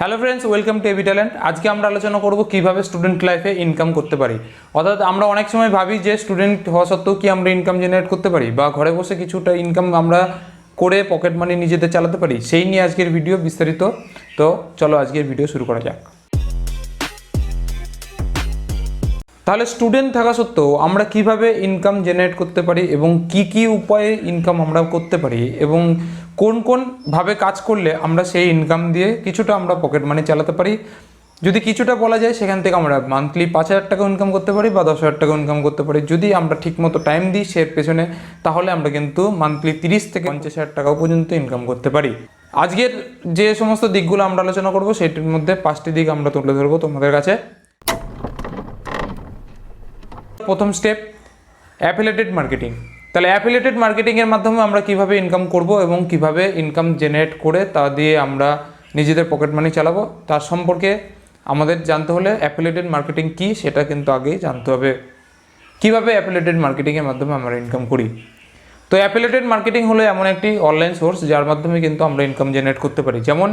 Hello friends, welcome to AB talent. আজকে আমরা আলোচনা করব কিভাবে স্টুডেন্ট লাইফে ইনকাম করতে পারি। অর্থাৎ আমরা অনেক সময় ভাবি যে স্টুডেন্ট হওয়া সত্ত্বেও কি আমরা ইনকাম জেনারেট করতে পারি বা ঘরে বসে কিছুটা ইনকাম আমরা করে পকেট মানি নিজেদের চালাতে পারি, সেই নিয়ে আজকের ভিডিও বিস্তারিত। তো চলো আজকের ভিডিও শুরু করা যাক। তাহলে স্টুডেন্ট থাকা সত্ত্বেও আমরা কিভাবে ইনকাম জেনারেট করতে পারি এবং কি উপায়ে ইনকাম আমরা করতে পারি এবং কোন ভাবে কাজ করলে আমরা সেই ইনকাম দিয়ে কিছুটা আমরা পকেট মানি চালাতে পারি। যদি কিছুটা বলা যায়, সেখান থেকে আমরা মান্থলি 5,000 টাকা ইনকাম করতে পারি বা 10,000 টাকা ইনকাম করতে পারি। যদি আমরা ঠিকমতো টাইম দিই সে পেছনে, তাহলে আমরা কিন্তু মান্থলি 30 থেকে 50,000 টাকা পর্যন্ত ইনকাম করতে পারি। আজকের যে সমস্ত দিকগুলো আমরা আলোচনা করব সেটির মধ্যে 5টি দিক আমরা তুলে ধরবো তোমাদের কাছে। প্রথম স্টেপ, অ্যাফিলিয়েটেড মার্কেটিং। তাহলে অ্যাফিলিয়েটেড মার্কেটিংয়ের মাধ্যমে আমরা কিভাবে ইনকাম করব এবং কিভাবে ইনকাম জেনারেট করে তা দিয়ে আমরা নিজেদের পকেট মানি চালাবো, তার সম্পর্কে আমাদের জানতে হলে অ্যাফিলিয়েটেড মার্কেটিং কী সেটা কিন্তু আগেই জানতে হবে। কিভাবে অ্যাফিলিয়েটেড মার্কেটিংয়ের মাধ্যমে আমরা ইনকাম করি। তো অ্যাফিলিয়েটেড মার্কেটিং হলো এমন একটি অনলাইন সোর্স যার মাধ্যমে কিন্তু আমরা ইনকাম জেনারেট করতে পারি। যেমন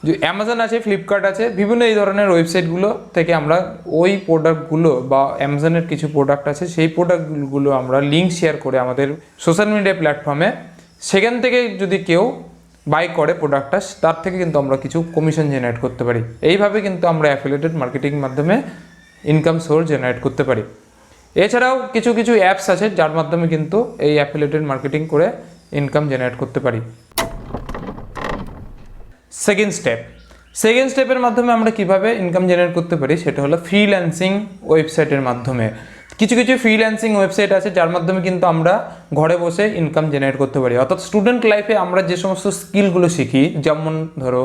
যে অ্যামাজন আছে, ফ্লিপকার্ট আছে, বিভিন্ন এই ধরনের ওয়েবসাইটগুলো থেকে আমরা ওই প্রোডাক্টগুলো বা অ্যামাজনের কিছু প্রোডাক্ট আছে সেই প্রোডাক্টগুলো আমরা লিঙ্ক শেয়ার করে আমাদের সোশ্যাল মিডিয়া প্ল্যাটফর্মে, সেখান থেকে যদি কেউ বাই করে প্রোডাক্টটা, তার থেকে কিন্তু আমরা কিছু কমিশন জেনারেট করতে পারি। এইভাবে কিন্তু আমরা অ্যাফিলিয়েটেড মার্কেটিং মাধ্যমে ইনকাম সোর্স জেনারেট করতে পারি। এছাড়াও কিছু অ্যাপস আছে যার মাধ্যমে কিন্তু এই অ্যাফিলিয়েটেড মার্কেটিং করে ইনকাম জেনারেট করতে পারি। সেকেন্ড স্টেপের মাধ্যমে আমরা কিভাবে ইনকাম জেনারেট করতে পারি সেটা হলো ফ্রিল্যান্সিং ওয়েবসাইটের মাধ্যমে। কিছু ফ্রিল্যান্সিং ওয়েবসাইট আছে যার মাধ্যমে কিন্তু আমরা ঘরে বসে ইনকাম জেনারেট করতে পারি। অর্থাৎ স্টুডেন্ট লাইফে আমরা যে সমস্ত স্কিলগুলো শিখি, যেমন ধরো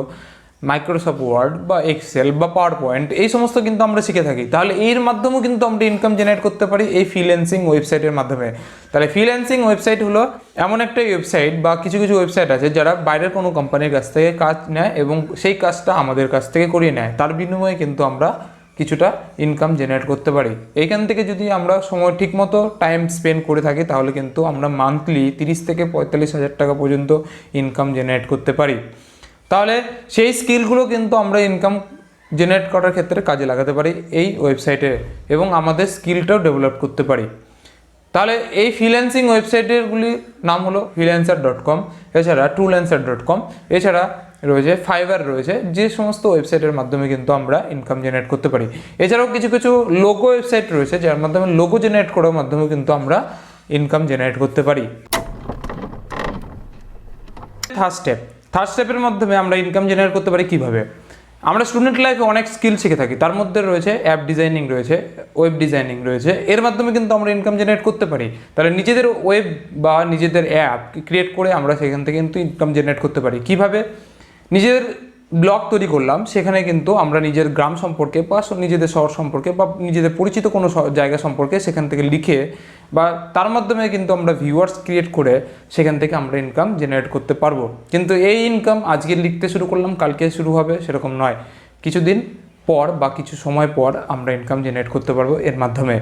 মাইক্রোসফট ওয়ার্ড বা এক্সেল বা পাওয়ার পয়েন্ট, এই সমস্ত কিন্তু আমরা শিখে থাকি। তাহলে এর মাধ্যমেও কিন্তু আমরা ইনকাম জেনারেট করতে পারি এই ফ্রিল্যান্সিং ওয়েবসাইটের মাধ্যমে। তাহলে ফ্রিল্যান্সিং ওয়েবসাইট হলো এমন একটা ওয়েবসাইট বা কিছু ওয়েবসাইট আছে যারা বাইরের কোনো কোম্পানির কাছ থেকে কাজ নেয় এবং সেই কাজটা আমাদের কাছ থেকে করিয়ে নেয়, তার বিনিময়ে কিন্তু আমরা কিছুটা ইনকাম জেনারেট করতে পারি। এইখান থেকে যদি আমরা সময় ঠিকমতো টাইম স্পেন্ড করে থাকি তাহলে কিন্তু আমরা মান্থলি 30 থেকে 45,000 টাকা পর্যন্ত ইনকাম জেনারেট করতে পারি। তাহলে সেই স্কিলগুলো কিন্তু আমরা ইনকাম জেনারেট করার ক্ষেত্রে কাজে লাগাতে পারি এই ওয়েবসাইটে এবং আমাদের স্কিলটাও ডেভেলপ করতে পারি। তাহলে এই ফ্রিল্যান্সিং ওয়েবসাইটেরগুলির নাম হলো freelancer.com, এছাড়া toollancer.com, এছাড়া রয়েছে ফাইবার, রয়েছে, যে সমস্ত ওয়েবসাইটের মাধ্যমে কিন্তু আমরা ইনকাম জেনারেট করতে পারি। এছাড়াও কিছু লোগো ওয়েবসাইট রয়েছে যার মাধ্যমে লোগো জেনারেট করার মাধ্যমে কিন্তু আমরা ইনকাম জেনারেট করতে পারি। থার্ড স্টেপের মাধ্যমে আমরা ইনকাম জেনারেট করতে পারি কিভাবে। আমরা স্টুডেন্ট লাইফে অনেক স্কিল শিখে থাকি, তার মধ্যে রয়েছে অ্যাপ ডিজাইনিং, রয়েছে ওয়েব ডিজাইনিং, রয়েছে। এর মাধ্যমে কিন্তু আমরা ইনকাম জেনারেট করতে পারি। তাহলে নিজেদের ওয়েব বা নিজেদের অ্যাপ ক্রিয়েট করে আমরা সেখান থেকে কিন্তু ইনকাম জেনারেট করতে পারি। কিভাবে? নিজেদের ব্লগ তৈরি করলাম, সেখানে কিন্তু আমরা নিজের গ্রাম সম্পর্কে বা নিজেদের শহর সম্পর্কে বা নিজেদের পরিচিত কোনো জায়গা সম্পর্কে সেখান থেকে লিখে বা তার মাধ্যমে কিন্তু আমরা ভিউয়ার্স ক্রিয়েট করে সেখান থেকে আমরা ইনকাম জেনারেট করতে পারবো। কিন্তু এই ইনকাম আজকে লিখতে শুরু করলাম কালকে শুরু হবে সেরকম নয়, কিছুদিন পর বা কিছু সময় পর আমরা ইনকাম জেনারেট করতে পারবো এর মাধ্যমে।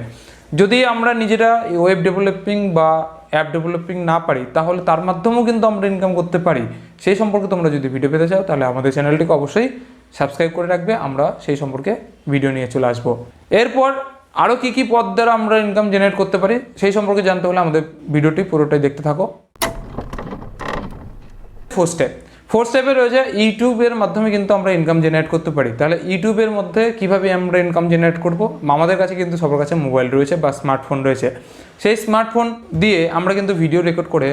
যদি আমরা নিজেরা ওয়েব ডেভেলপিং বা অ্যাপ ডেভেলপিং না পারি তাহলে তার মাধ্যমেও কিন্তু আমরা ইনকাম করতে পারি। সেই সম্পর্কে তোমরা যদি ভিডিও পেতে চাও তাহলে আমাদের চ্যানেলটিকে অবশ্যই সাবস্ক্রাইব করে রাখবে, আমরা সেই সম্পর্কে ভিডিও নিয়ে চলে আসবো। এরপর আরও কী পথ দ্বারা আমরা ইনকাম জেনারেট করতে পারি সেই সম্পর্কে জানতে হলে আমাদের ভিডিওটি পুরোটাই দেখতে থাকো। ফোর্থ স্টেপে রয়েছে ইউটিউবের মাধ্যমে কিন্তু আমরা ইনকাম জেনারেট করতে পারি। তাহলে ইউটিউবের মধ্যে কিভাবে আমরা ইনকাম জেনারেট করব। আমাদের কাছে কিন্তু সবার কাছে মোবাইল রয়েছে বা স্মার্টফোন রয়েছে। সেই স্মার্টফোন দিয়ে আমরা কিন্তু ভিডিও রেকর্ড করে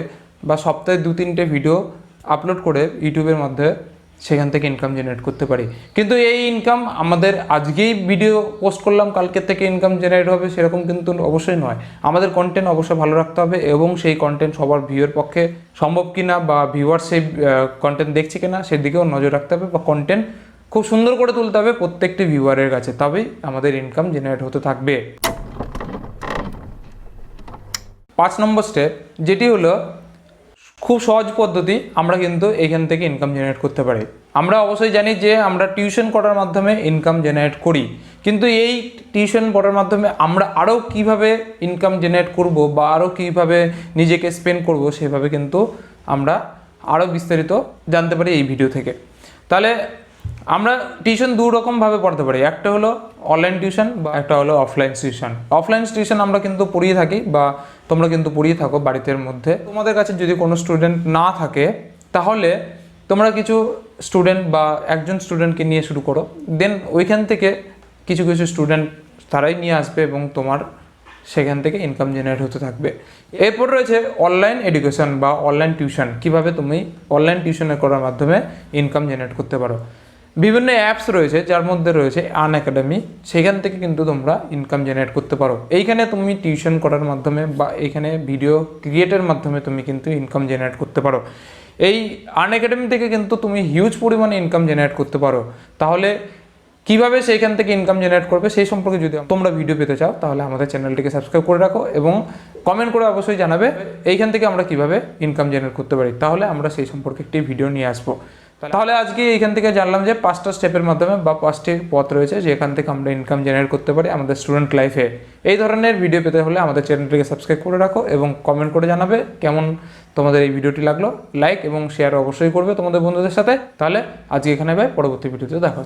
বা সপ্তাহে 2-3টে ভিডিও আপলোড করে ইউটিউবের মধ্যে সেখান থেকে ইনকাম জেনারেট করতে পারি। কিন্তু এই ইনকাম আমাদের আজকেই ভিডিও পোস্ট করলাম কালকের থেকে ইনকাম জেনারেট হবে সেরকম কিন্তু অবশ্যই নয়। আমাদের কন্টেন্ট অবশ্যই ভালো রাখতে হবে এবং সেই কন্টেন্ট সবার ভিউয়ের পক্ষে সম্ভব কিনা বা ভিউয়ার সেই কন্টেন্ট দেখছে কিনা সেদিকেও নজর রাখতে হবে বা কন্টেন্ট খুব সুন্দর করে তুলতে হবে প্রত্যেকটি ভিউয়ারের কাছে, তবেই আমাদের ইনকাম জেনারেট হতে থাকবে। 5 নম্বর স্টেপ, যেটি হলো খুব সহজ পদ্ধতি, আমরা কিন্তু এখান থেকে ইনকাম জেনারেট করতে পারি। আমরা অবশ্যই জানি যে আমরা টিউশন করার মাধ্যমে ইনকাম জেনারেট করি, কিন্তু এই টিউশন পড়ার মাধ্যমে আমরা আরও কিভাবে ইনকাম জেনারেট করব বা আরও কীভাবে নিজেকে স্পেন্ড করব সেভাবে কিন্তু আমরা আরও বিস্তারিত জানতে পারি এই ভিডিও থেকে। তাহলে আমরা টিউশন দু রকমভাবে পড়াতে পারি, একটা হলো অনলাইন টিউশন বা একটা হলো অফলাইন টিউশন। অফলাইন টিউশন আমরা কিন্তু পড়িয়ে থাকি বা তোমরা কিন্তু পড়িয়ে থাকো বাড়িতে মধ্যে। তোমাদের কাছে যদি কোনো স্টুডেন্ট না থাকে তাহলে তোমরা কিছু স্টুডেন্ট বা একজন স্টুডেন্টকে নিয়ে শুরু করো, দেন ওইখান থেকে কিছু কিছু স্টুডেন্ট তারাই নিয়ে আসবে এবং তোমার সেখান থেকে ইনকাম জেনারেট হতে থাকবে। এরপর রয়েছে অনলাইন এডুকেশন বা অনলাইন টিউশন। কিভাবে তুমি অনলাইন টিউশন করার মাধ্যমে ইনকাম জেনারেট করতে পারো। বিভিন্ন অ্যাপস রয়েছে যার মধ্যে রয়েছে আনএকাডেমি, সেখান থেকে কিন্তু তোমরা ইনকাম জেনারেট করতে পারো। এইখানে তুমি টিউশন করার মাধ্যমে বা এইখানে ভিডিও ক্রিয়েটের মাধ্যমে তুমি কিন্তু ইনকাম জেনারেট করতে পারো। এই আনএকাডেমি থেকে কিন্তু তুমি হিউজ পরিমাণে ইনকাম জেনারেট করতে পারো। তাহলে কিভাবে সেইখান থেকে ইনকাম জেনারেট করবে সেই সম্পর্কে যদি তোমরা ভিডিও পেতে চাও তাহলে আমাদের চ্যানেলটিকে সাবস্ক্রাইব করে রাখো এবং কমেন্ট করে অবশ্যই জানাবে এইখান থেকে আমরা কিভাবে ইনকাম জেনারেট করতে পারি, তাহলে আমরা সেই সম্পর্কে একটি ভিডিও নিয়ে আসবো। তাহলে আজকে এইখান থেকে জানলাম যে 5টা স্টেপের মাধ্যমে বা 5টি পথ রয়েছে যেখান থেকে আমরা ইনকাম জেনারেট করতে পারি আমাদের স্টুডেন্ট লাইফে। এই ধরনের ভিডিও পেতে হলে আমাদের চ্যানেলটিকে সাবস্ক্রাইব করে রাখো এবং কমেন্ট করে জানাবে কেমন তোমাদের এই ভিডিওটি লাগলো। লাইক এবং শেয়ার অবশ্যই করবে তোমাদের বন্ধুদের সাথে। তাহলে আজকে এখানে পরবর্তী ভিডিওতে দেখা